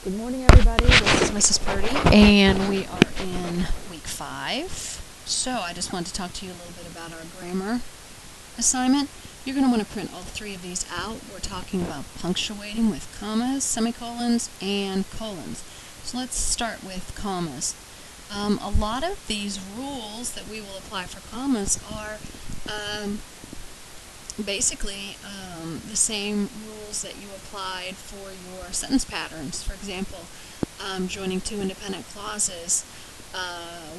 Good morning, everybody. This is Mrs. Purdy, and we are in week 5. So I just wanted to talk to you a little bit about our grammar assignment. You're going to want to print all 3 of these out. We're talking about punctuating with commas, semicolons, and colons. So let's start with commas. A lot of these rules that we will apply for commas are basically the same rules that you applied for your sentence patterns. For example, joining 2 independent clauses,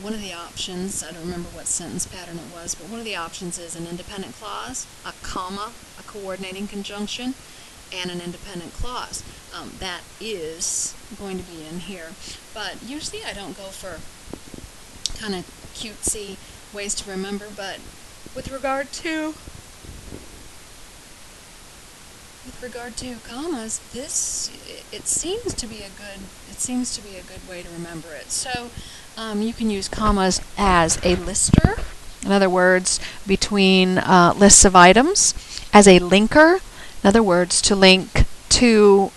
one of the options, I don't remember what sentence pattern it was, but one of the options is an independent clause, a comma, a coordinating conjunction, and an independent clause. That is going to be in here, but usually I don't go for kind of cutesy ways to remember, but with regard to commas, it seems to be a good way to remember it. So you can use commas as a lister, in other words, between lists of items, as a linker, in other words, to link 2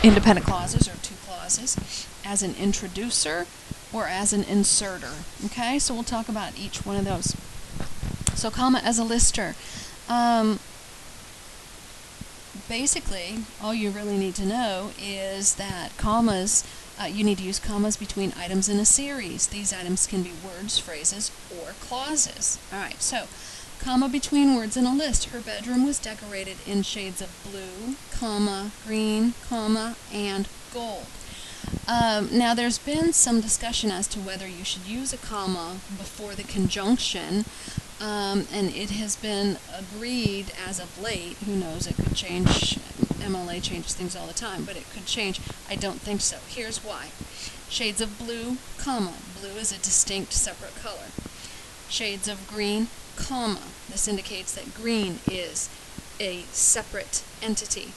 independent clauses or 2 clauses, as an introducer, or as an inserter. Okay, so we'll talk about each one of those. So comma as a lister. Basically, all you really need to know is that commas, you need to use commas between items in a series. These items can be words, phrases, or clauses. Alright, so, comma between words in a list. Her bedroom was decorated in shades of blue, comma, green, comma, and gold. Now, there's been some discussion as to whether you should use a comma before the conjunction. And it has been agreed as of late, who knows, it could change, MLA changes things all the time, but it could change. I don't think so. Here's why. Shades of blue, comma. Blue is a distinct separate color. Shades of green, comma. This indicates that green is a separate entity,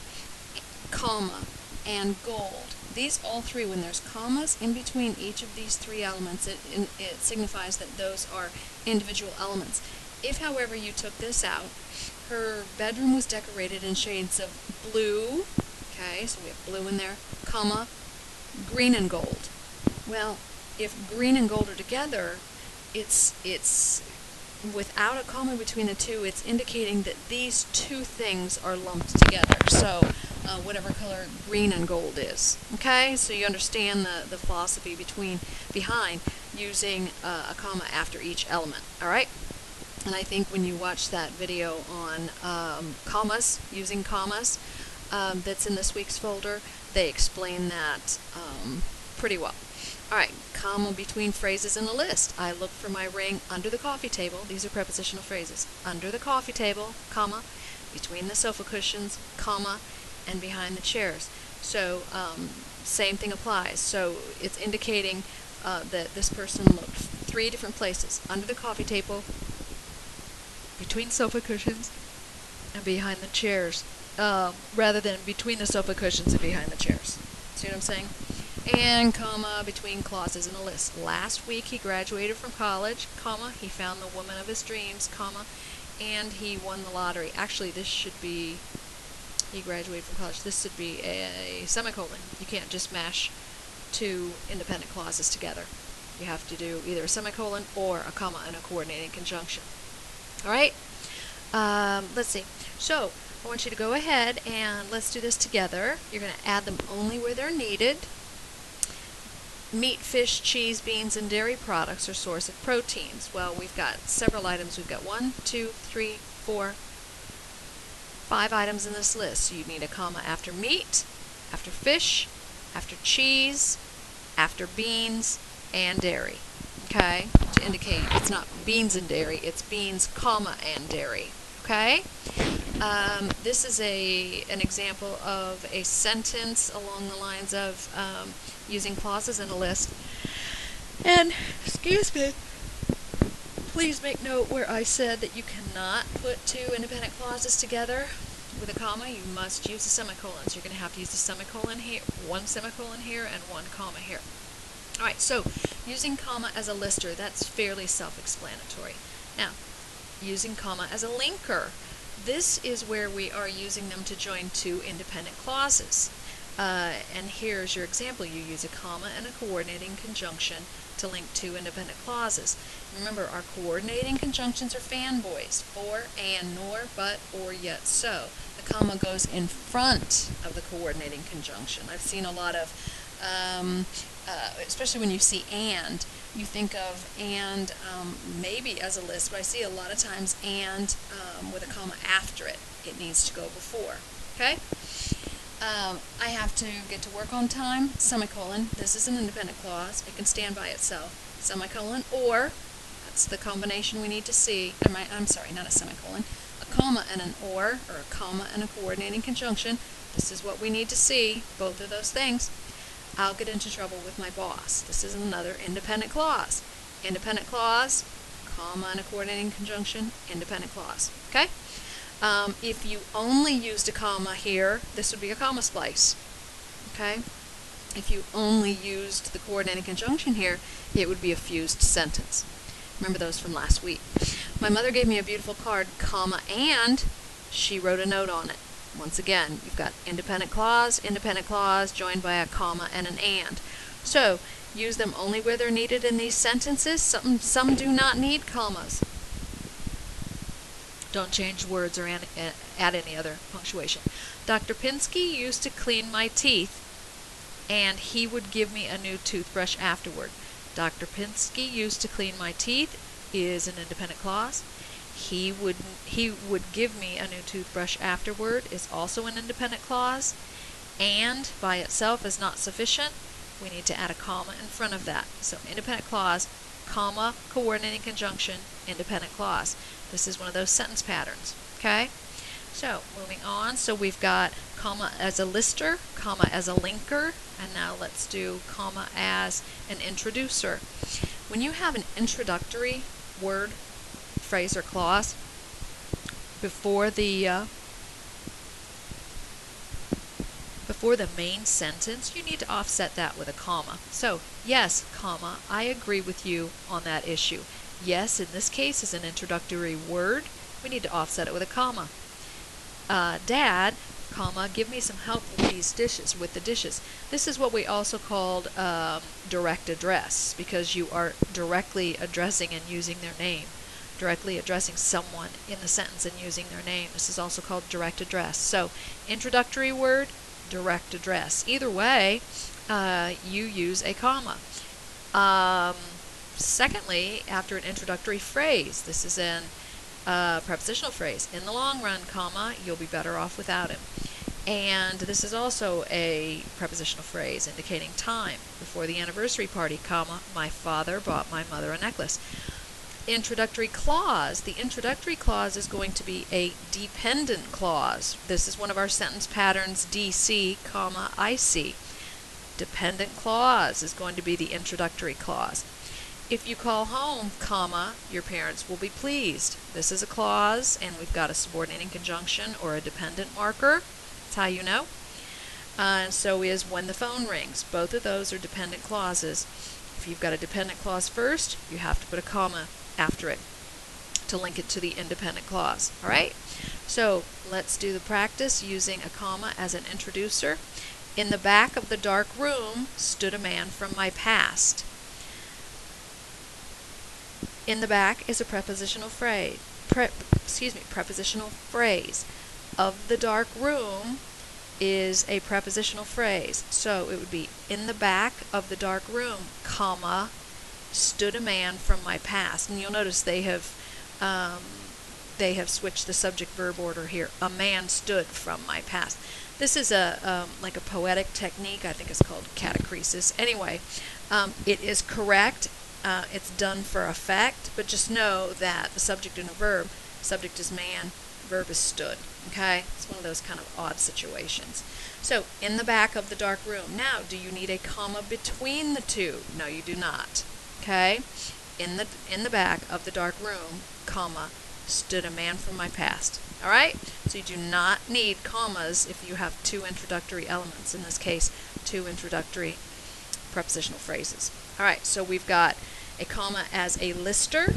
comma, and gold. These all 3, when there's commas in between each of these 3 elements, it signifies that those are individual elements. If, however, you took this out, her bedroom was decorated in shades of blue, okay, so we have blue in there, comma, green and gold. Well, if green and gold are together, it's without a comma between the 2, it's indicating that these 2 things are lumped together. So whatever color green and gold is. Okay, so you understand the philosophy behind using a comma after each element. All right, and I think when you watch that video on commas, using commas, that's in this week's folder, they explain that pretty well. All right, comma between phrases in a list. I look for my ring under the coffee table. These are prepositional phrases. Under the coffee table, comma, between the sofa cushions, comma, and behind the chairs. So same thing applies. So it's indicating that this person looked 3 different places: under the coffee table, between sofa cushions, and behind the chairs, rather than between the sofa cushions and behind the chairs. See what I'm saying? And comma between clauses in a list. Last week he graduated from college, comma, he found the woman of his dreams, comma, and he won the lottery. Actually, this should be, he graduated from college, this should be a semicolon. You can't just mash 2 independent clauses together. You have to do either a semicolon or a comma and a coordinating conjunction. Alright? Let's see. So, I want you to go ahead and let's do this together. You're going to add them only where they're needed. Meat, fish, cheese, beans, and dairy products are source of proteins. Well, we've got several items. We've got 1, 2, 3, 4, 5 items in this list. So you need a comma after meat, after fish, after cheese, after beans, and dairy. Okay? To indicate it's not beans and dairy, it's beans, comma, and dairy. Okay? This is an example of a sentence along the lines of using clauses in a list. And, excuse me, please make note where I said that you cannot put 2 independent clauses together with a comma. You must use a semicolon. So you're going to have to use a semicolon here, 1 semicolon here, and 1 comma here. Alright, so using comma as a lister, that's fairly self-explanatory. Now, using comma as a linker. This is where we are using them to join 2 independent clauses. And here's your example. You use a comma and a coordinating conjunction to link two independent clauses. Remember, our coordinating conjunctions are fanboys: for, and, nor, but, or, yet, so. The comma goes in front of the coordinating conjunction. I've seen a lot of, especially when you see and, you think of and maybe as a list, but I see a lot of times and with a comma after it. It needs to go before. Okay? I have to get to work on time, semicolon. This is an independent clause. It can stand by itself. Semicolon, or, that's the combination we need to see. I'm sorry, not a semicolon. A comma and an or a comma and a coordinating conjunction. This is what we need to see, both of those things. I'll get into trouble with my boss. This is another independent clause. Independent clause, comma and a coordinating conjunction, independent clause. Okay? If you only used a comma here, this would be a comma splice. Okay? If you only used the coordinating conjunction here, it would be a fused sentence. Remember those from last week. My mother gave me a beautiful card, comma, and she wrote a note on it. Once again, you've got independent clause joined by a comma and an and. So, use them only where they're needed in these sentences. Some do not need commas. Don't change words or add any other punctuation. Dr. Pinsky used to clean my teeth, and he would give me a new toothbrush afterward. Dr. Pinsky used to clean my teeth is an independent clause. He would give me a new toothbrush afterward is also an independent clause. And by itself is not sufficient. We need to add a comma in front of that. So independent clause, comma, coordinating conjunction, independent clause. This is one of those sentence patterns. Okay? So moving on. So we've got comma as a lister, comma as a linker, and now let's do comma as an introducer. When you have an introductory word, phrase, or clause before the main sentence, you need to offset that with a comma. So, yes, comma, I agree with you on that issue. Yes, in this case, is an introductory word. We need to offset it with a comma. Dad, comma, give me some help with these dishes, with the dishes. This is what we also called direct address, because you are directly addressing and using their name. Directly addressing someone in the sentence and using their name. This is also called direct address. So, introductory word, direct address. Either way, you use a comma. Secondly, after an introductory phrase, this is an prepositional phrase. In the long run, comma, you'll be better off without him. And this is also a prepositional phrase indicating time. Before the anniversary party, comma, my father bought my mother a necklace. Introductory clause. The introductory clause is going to be a dependent clause. This is one of our sentence patterns, DC, comma, IC. Dependent clause is going to be the introductory clause. If you call home, comma, your parents will be pleased. This is a clause, and we've got a subordinating conjunction or a dependent marker. That's how you know. And so is when the phone rings. Both of those are dependent clauses. If you've got a dependent clause first, you have to put a comma after it to link it to the independent clause. All right? So let's do the practice using a comma as an introducer. In the back of the dark room stood a man from my past. In the back is a prepositional phrase. Prepositional phrase. Of the dark room is a prepositional phrase. So it would be in the back of the dark room, comma, stood a man from my past. And you'll notice they have switched the subject-verb order here. A man stood from my past. This is like a poetic technique. I think it's called catachresis. Anyway, it is correct. It's done for effect, but just know that the subject and a verb, subject is man, verb is stood. Okay? It's one of those kind of odd situations. So, in the back of the dark room. Now, do you need a comma between the two? No, you do not. Okay? In the back of the dark room, comma, stood a man from my past. All right? So you do not need commas if you have two introductory elements. In this case, two introductory prepositional phrases. All right, so we've got a comma as a lister,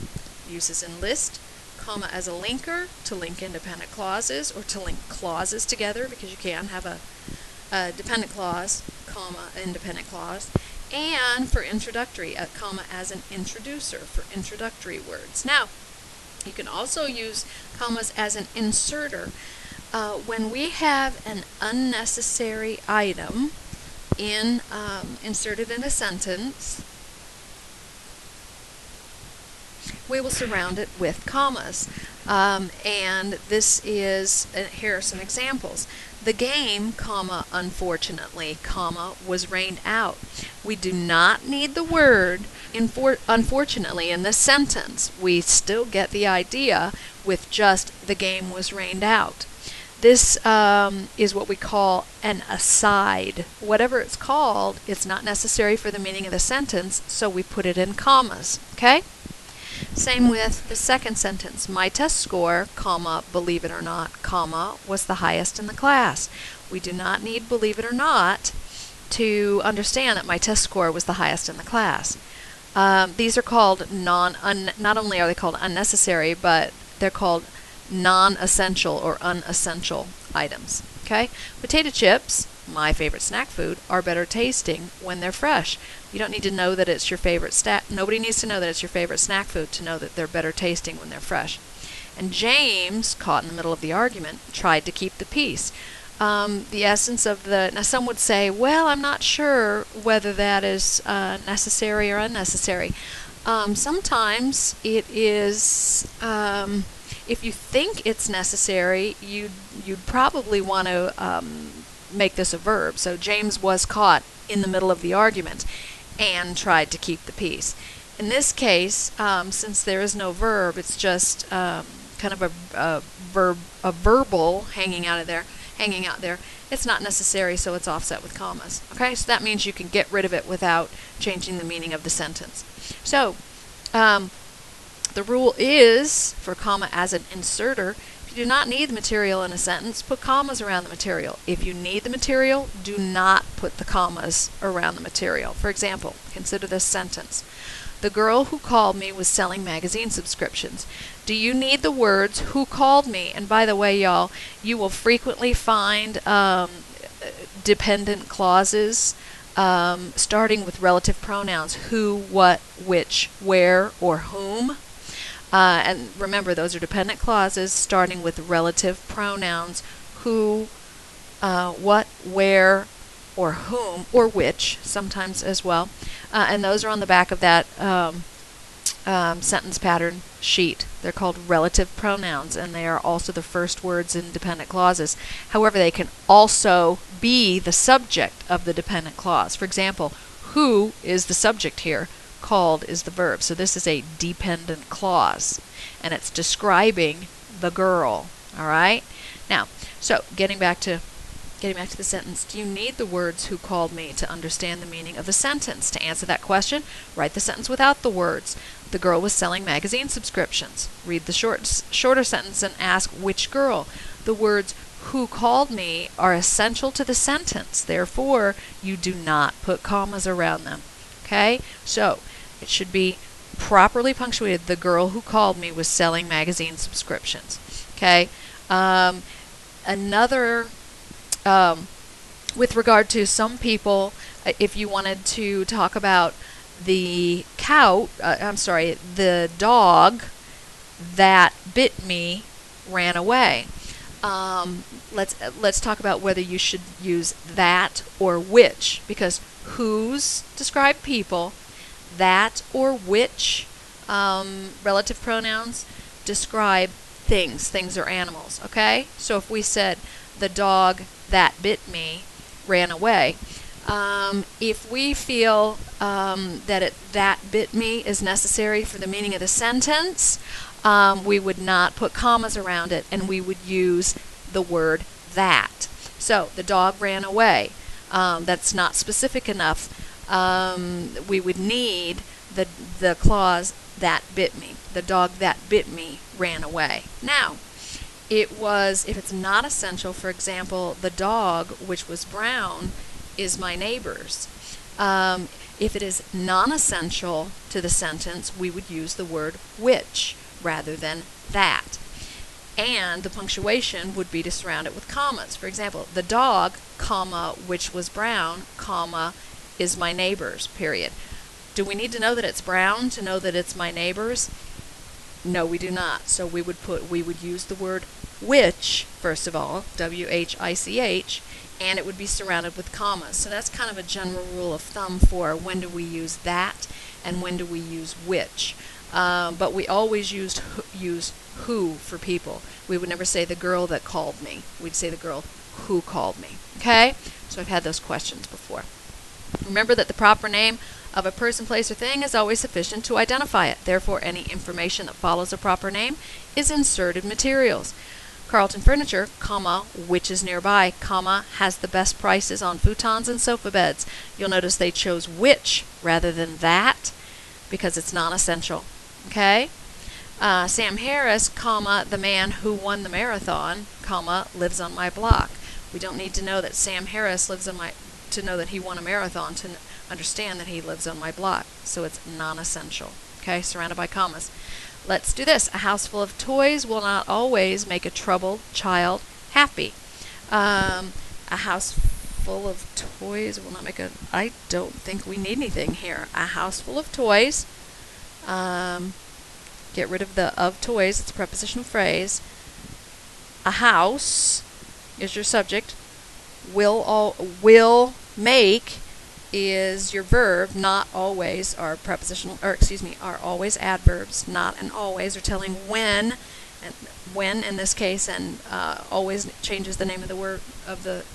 uses in list, comma as a linker to link independent clauses or to link clauses together, because you can have a dependent clause, comma, independent clause, and for introductory, a comma as an introducer for introductory words. Now, you can also use commas as an inserter. When we have an unnecessary item inserted in a sentence, we will surround it with commas. And this is, here are some examples. The game, comma, unfortunately, comma, was rained out. We do not need the word unfortunately in this sentence. We still get the idea with just the game was rained out. This is what we call an aside. Whatever it's called, it's not necessary for the meaning of the sentence, so we put it in commas, okay? Same with the second sentence. My test score, comma, believe it or not, comma, was the highest in the class. We do not need believe it or not to understand that my test score was the highest in the class. These are called not only are they called unnecessary, but they're called non-essential or unessential items. Okay? Potato chips, my favorite snack food, are better tasting when they're fresh. You don't need to know that it's your favorite nobody needs to know that it's your favorite snack food to know that they're better tasting when they're fresh. And James, caught in the middle of the argument, tried to keep the peace. The essence of now some would say, well, I'm not sure whether that is necessary or unnecessary. Sometimes it is, if you think it's necessary, you'd probably want to make this a verb. So James was caught in the middle of the argument and tried to keep the peace. In this case, since there is no verb, it's just kind of a verbal hanging out there. It's not necessary, so it's offset with commas. Okay, so that means you can get rid of it without changing the meaning of the sentence. So the rule is for comma as an inserter. If you do not need the material in a sentence, put commas around the material. If you need the material, do not put the commas around the material. For example, consider this sentence. The girl who called me was selling magazine subscriptions. Do you need the words who called me? And by the way, y'all, you will frequently find dependent clauses starting with relative pronouns, who, what, which, where, or whom. And remember, those are dependent clauses starting with relative pronouns, who, what, where, or whom, or which, sometimes as well. And those are on the back of that sentence pattern sheet. They're called relative pronouns, and they are also the first words in dependent clauses. However, they can also be the subject of the dependent clause. For example, who is the subject here? Called is the verb. So this is a dependent clause, and it's describing the girl. All right? Now, so getting back to the sentence, do you need the words who called me to understand the meaning of the sentence? To answer that question, write the sentence without the words. The girl was selling magazine subscriptions. Read the shorter sentence and ask which girl. The words who called me are essential to the sentence. Therefore, you do not put commas around them. Okay? So, it should be properly punctuated. The girl who called me was selling magazine subscriptions. Okay? With regard to some people, if you wanted to talk about the the dog that bit me ran away. Let's talk about whether you should use that or which, because whose describe people, that or which relative pronouns describe things. Things are animals. Okay, so if we said the dog that bit me ran away, if we feel that bit me is necessary for the meaning of the sentence, we would not put commas around it, and we would use the word that. So the dog ran away. That's not specific enough. We would need the clause that bit me. The dog that bit me ran away. Now, if it's not essential, for example, the dog, which was brown, is my neighbor's. If it is non-essential to the sentence, we would use the word which rather than that. And the punctuation would be to surround it with commas. For example, the dog, comma, which was brown, comma, is my neighbor's, period. Do we need to know that it's brown to know that it's my neighbor's? No, we do not. So we would use the word which, first of all, W-H-I-C-H, and it would be surrounded with commas. So that's kind of a general rule of thumb for when do we use that and when do we use which. But we always use who for people. We would never say the girl that called me. We'd say the girl who called me. Okay? So I've had those questions before. Remember that the proper name of a person, place, or thing is always sufficient to identify it. Therefore, any information that follows a proper name is inserted materials. Carlton Furniture, comma, which is nearby, comma, has the best prices on futons and sofa beds. You'll notice they chose which rather than that because it's non-essential. Okay? Sam Harris, comma, the man who won the marathon, comma, lives on my block. We don't need to know that Sam Harris lives on my, to know that he won a marathon to understand that he lives on my block. So it's non-essential. Okay? Surrounded by commas. Let's do this. A house full of toys will not always make a troubled child happy. A house full of toys will not make a... I don't think we need anything here. A house full of toys. Get rid of the of toys. It's a prepositional phrase. A house is your subject. Will make is your verb. Not always are prepositional, or excuse me, are always adverbs. Not and always are telling when, and when in this case, and always changes the name of the word of the,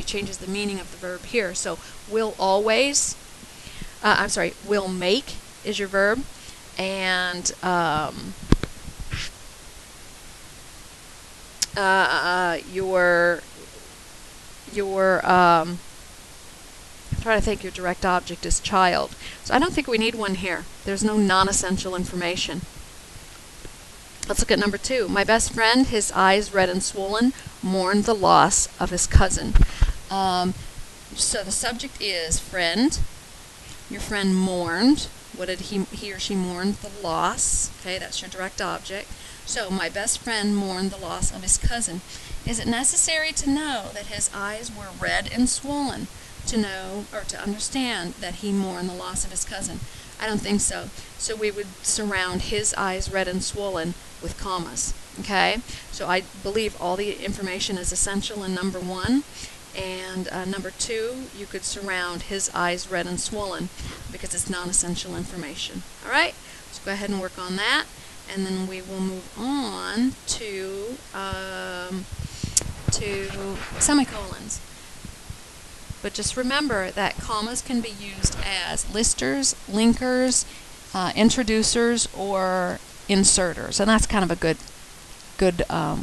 changes the meaning of the verb here. So will always, will make is your verb, and I'm trying to think, your direct object is child. So I don't think we need one here. There's no non-essential information. Let's look at number 2. My best friend, his eyes red and swollen, mourned the loss of his cousin. So the subject is friend. Your friend mourned. What did he or she mourn? The loss. Okay, that's your direct object. So my best friend mourned the loss of his cousin. Is it necessary to know that his eyes were red and swollen to know or to understand that he mourned the loss of his cousin? I don't think so. So we would surround his eyes red and swollen with commas. Okay? So I believe all the information is essential in number 1. And number 2, you could surround his eyes red and swollen because it's non-essential information. All right? So go ahead and work on that. And then we will move on to semicolons. But just remember that commas can be used as listers, linkers, introducers, or inserters. And that's kind of a good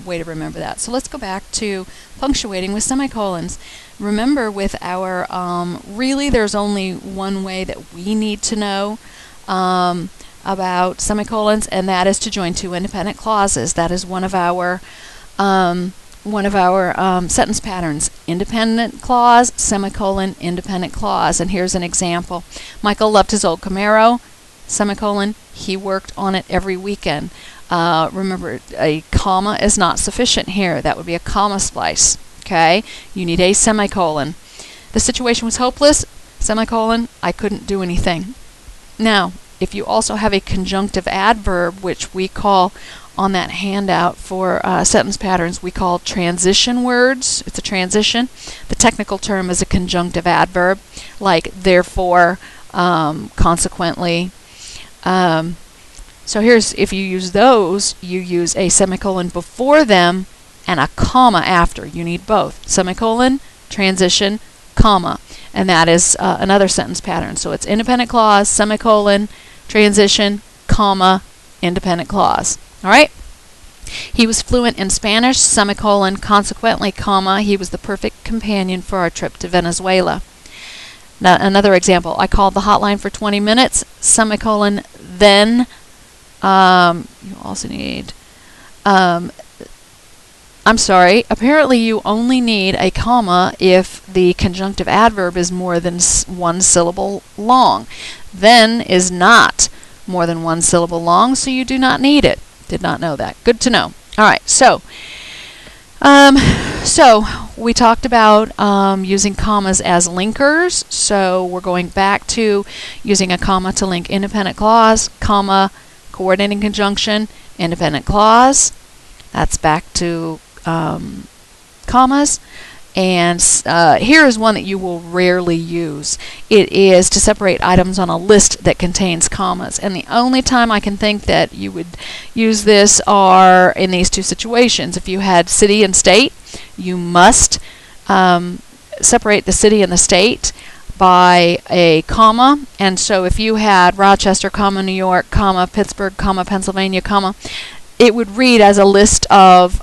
way to remember that. So let's go back to punctuating with semicolons. Remember with our, really there's only one way that we need to know about semicolons, and that is to join 2 independent clauses. That is one of our sentence patterns. Independent clause, semicolon, independent clause. And here's an example. Michael loved his old Camaro, semicolon, he worked on it every weekend. Remember, a comma is not sufficient here. That would be a comma splice. Okay? You need a semicolon. The situation was hopeless, semicolon, I couldn't do anything. Now, if you also have a conjunctive adverb, which we call on that handout for sentence patterns, we call transition words. It's a transition. The technical term is a conjunctive adverb, like therefore, consequently. So here's, if you use those, you use a semicolon before them and a comma after. You need both. Semicolon, transition, comma. And that is another sentence pattern. So it's independent clause, semicolon, transition, comma, independent clause. All right? He was fluent in Spanish, semicolon, consequently, comma, he was the perfect companion for our trip to Venezuela. Now, another example, I called the hotline for 20 minutes, semicolon, then, you also need, I'm sorry, apparently you only need a comma if the conjunctive adverb is more than 1 syllable long. Then is not more than 1 syllable long, so you do not need it. Did not know that. Good to know. All right, so we talked about using commas as linkers. So we're going back to using a comma to link independent clause, comma, coordinating conjunction, independent clause. That's back to commas. And here is one that you will rarely use. It is to separate items on a list that contains commas. And the only time I can think that you would use this are in these two situations. If you had city and state, you must separate the city and the state by a comma. And so if you had Rochester, comma, New York, comma, Pittsburgh, comma, Pennsylvania, comma, it would read as a list of,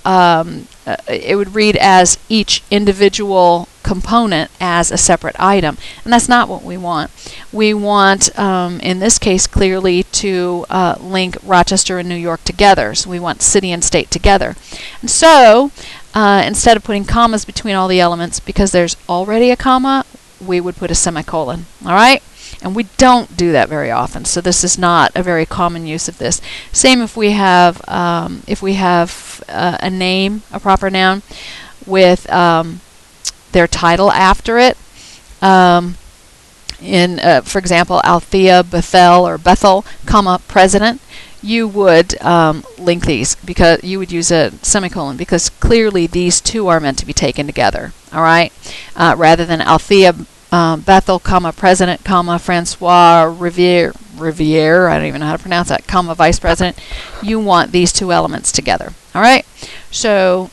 it would read as each individual component as a separate item. And that's not what we want. We want, in this case, clearly to link Rochester and New York together. So we want city and state together. And so, instead of putting commas between all the elements, because there's already a comma, we would put a semicolon. All right? And we don't do that very often, so this is not a very common use of this. Same if we have a name, a proper noun, with their title after it. For example, Althea, Bethel, or Bethel, comma, president. You would link these because you would use a semicolon because clearly these two are meant to be taken together. All right, rather than Althea. Bethel, comma, president, comma, Francois Riviere, I don't even know how to pronounce that, comma, vice president. You want these two elements together. All right? So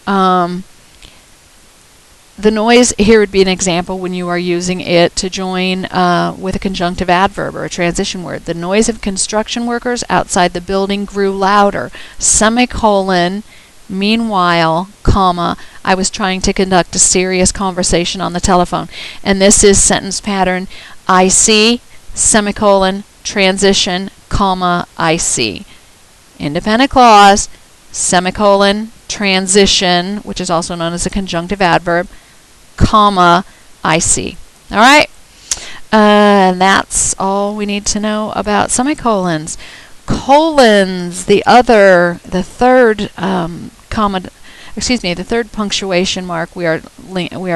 the noise here would be an example when you are using it to join with a conjunctive adverb or a transition word. The noise of construction workers outside the building grew louder. Semicolon, meanwhile, comma, I was trying to conduct a serious conversation on the telephone. And this is sentence pattern I see, semicolon, transition, comma, I see. Independent clause, semicolon, transition, which is also known as a conjunctive adverb, comma, I see. All right? And that's all we need to know about semicolons. Colons, the third the third punctuation mark we are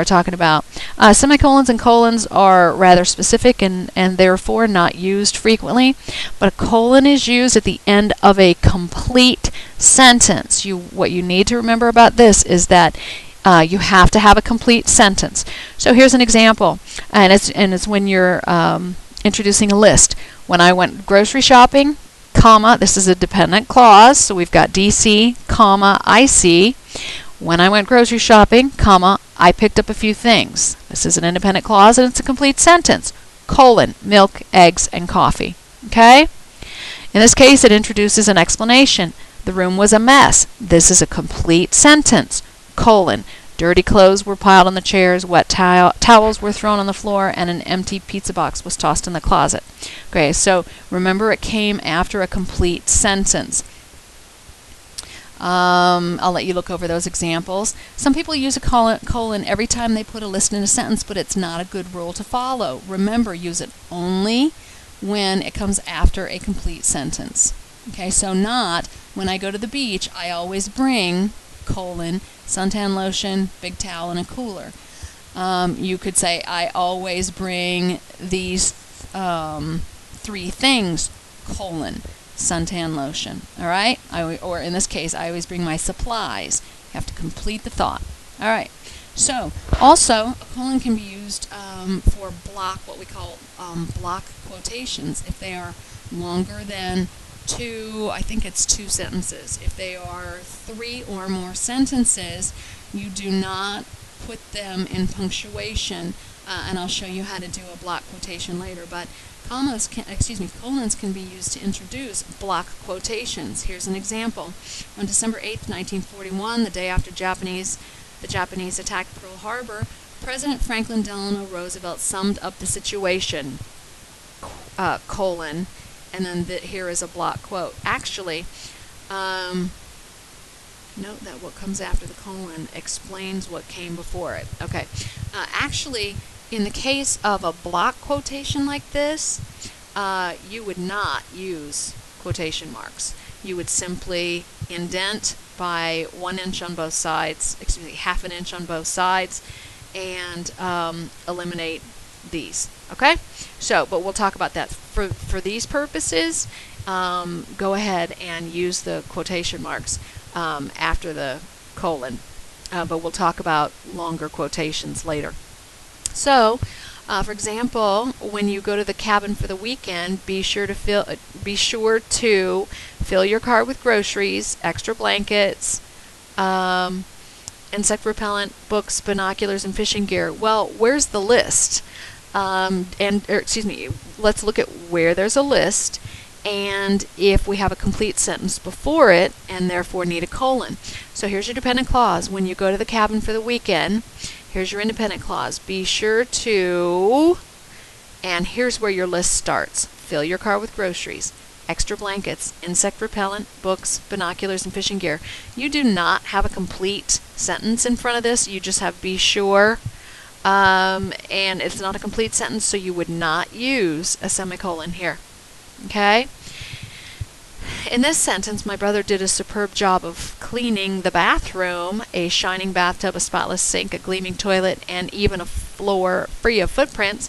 talking about. Semicolons and colons are rather specific and therefore not used frequently, but a colon is used at the end of a complete sentence. What you need to remember about this is that you have to have a complete sentence. So here's an example, and it's when you're introducing a list. When I went grocery shopping, comma, this is a dependent clause, so we've got DC, comma, IC. When I went grocery shopping, comma, I picked up a few things. This is an independent clause and it's a complete sentence. Colon, milk, eggs, and coffee. Okay? In this case, it introduces an explanation. The room was a mess. This is a complete sentence. Colon, dirty clothes were piled on the chairs, wet towels were thrown on the floor, and an empty pizza box was tossed in the closet. Okay, so remember it came after a complete sentence. I'll let you look over those examples. Some people use a colon every time they put a list in a sentence, but it's not a good rule to follow. Remember, use it only when it comes after a complete sentence. Okay, so not when I go to the beach, I always bring, colon, suntan lotion, big towel, and a cooler. You could say, I always bring these 3 things, colon, suntan lotion. All right? Or in this case, I always bring my supplies. You have to complete the thought. All right. So, also, a colon can be used for what we call block quotations. If they are longer than 2 sentences. If they are 3 or more sentences, you do not put them in punctuation, and I'll show you how to do a block quotation later, but colons can be used to introduce block quotations. Here's an example. On December 8th, 1941, the day after the Japanese attacked Pearl Harbor, President Franklin Delano Roosevelt summed up the situation, colon, and then here is a block quote. Actually, note that what comes after the colon explains what came before it. Okay. Actually, in the case of a block quotation like this, you would not use quotation marks. You would simply indent by 1 inch on both sides, excuse me, half an inch on both sides, and eliminate these. Okay, so but we'll talk about that. For these purposes, go ahead and use the quotation marks after the colon, but we'll talk about longer quotations later. So, for example, when you go to the cabin for the weekend, be sure to fill your car with groceries, extra blankets, insect repellent, books, binoculars, and fishing gear. Well, where's the list? Let's look at where there's a list, and if we have a complete sentence before it, and therefore need a colon. So here's your dependent clause. When you go to the cabin for the weekend, here's your independent clause. Be sure to, and here's where your list starts. Fill your car with groceries, extra blankets, insect repellent, books, binoculars, and fishing gear. You do not have a complete sentence in front of this. You just have be sure. And it's not a complete sentence, so you would not use a semicolon here. Okay? In this sentence, my brother did a superb job of cleaning the bathroom, a shining bathtub, a spotless sink, a gleaming toilet, and even a floor free of footprints.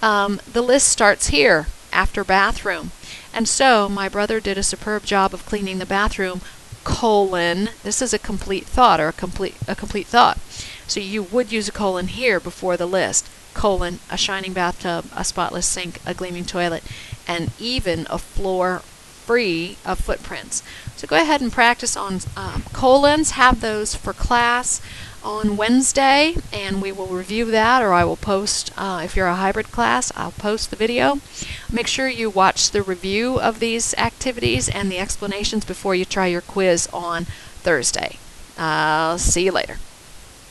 The list starts here, after bathroom. And so, my brother did a superb job of cleaning the bathroom, colon, this is a complete thought, or a complete thought. So you would use a colon here before the list. Colon, a shining bathtub, a spotless sink, a gleaming toilet, and even a floor free of footprints. So go ahead and practice on colons. Have those for class on Wednesday, and we will review that, or I will post, if you're a hybrid class, I'll post the video. Make sure you watch the review of these activities and the explanations before you try your quiz on Thursday. I'll see you later.